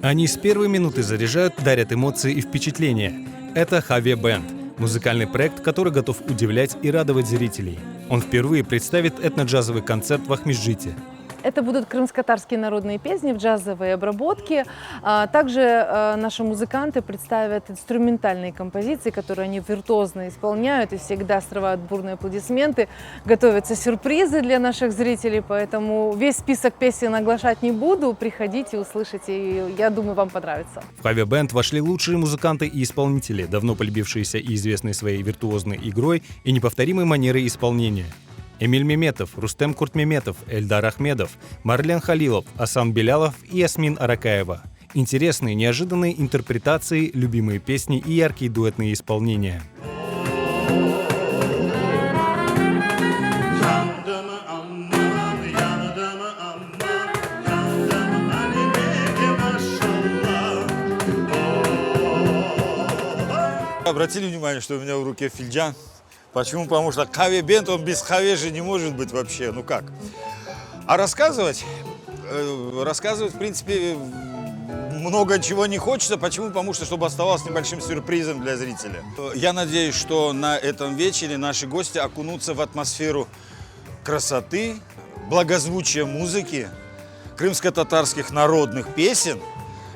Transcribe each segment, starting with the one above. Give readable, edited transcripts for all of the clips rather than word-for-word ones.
Они с первой минуты заряжают, дарят эмоции и впечатления. Это Хаве Бэнд – музыкальный проект, который готов удивлять и радовать зрителей. Он впервые представит этно-джазовый концерт в Ахмеджите. Это будут крымско-татарские народные песни в джазовой обработке. Также наши музыканты представят инструментальные композиции, которые они виртуозно исполняют и всегда срывают бурные аплодисменты. Готовятся сюрпризы для наших зрителей, поэтому весь список песен оглашать не буду. Приходите, услышите, и я думаю, вам понравится. В Хаве Бэнд вошли лучшие музыканты и исполнители, давно полюбившиеся и известные своей виртуозной игрой и неповторимой манерой исполнения. Эмиль Меметов, Рустем Куртмеметов, Эльдар Ахмедов, Марлен Халилов, Асан Белялов и Ясмин Аракаева. Интересные, неожиданные интерпретации, любимые песни и яркие дуэтные исполнения. Обратили внимание, что у меня в руке финджан? Почему? Потому что Хаве Бэнд, он без Хаве же не может быть вообще, ну как? А рассказывать, в принципе, много чего не хочется. Почему? Потому что, чтобы оставалось небольшим сюрпризом для зрителя. Я надеюсь, что на этом вечере наши гости окунутся в атмосферу красоты, благозвучия музыки, крымско-татарских народных песен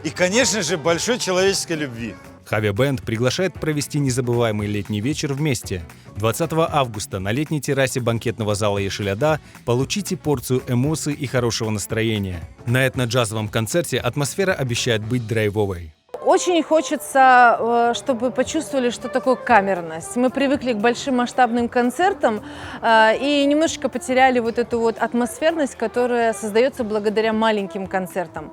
и, конечно же, большой человеческой любви. Хаве Бэнд приглашает провести незабываемый летний вечер вместе. 20 августа на летней террасе банкетного зала Ешеляда получите порцию эмоций и хорошего настроения. На этно-джазовом концерте атмосфера обещает быть драйвовой. Очень хочется, чтобы почувствовали, что такое камерность. Мы привыкли к большим масштабным концертам и немножечко потеряли вот эту вот атмосферность, которая создается благодаря маленьким концертам,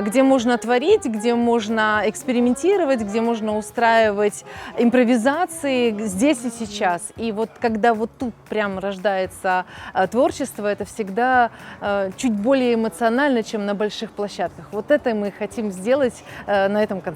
где можно творить, где можно экспериментировать, где можно устраивать импровизации здесь и сейчас. И вот когда вот тут прям рождается творчество, это всегда чуть более эмоционально, чем на больших площадках. Вот это мы хотим сделать на этом концерте.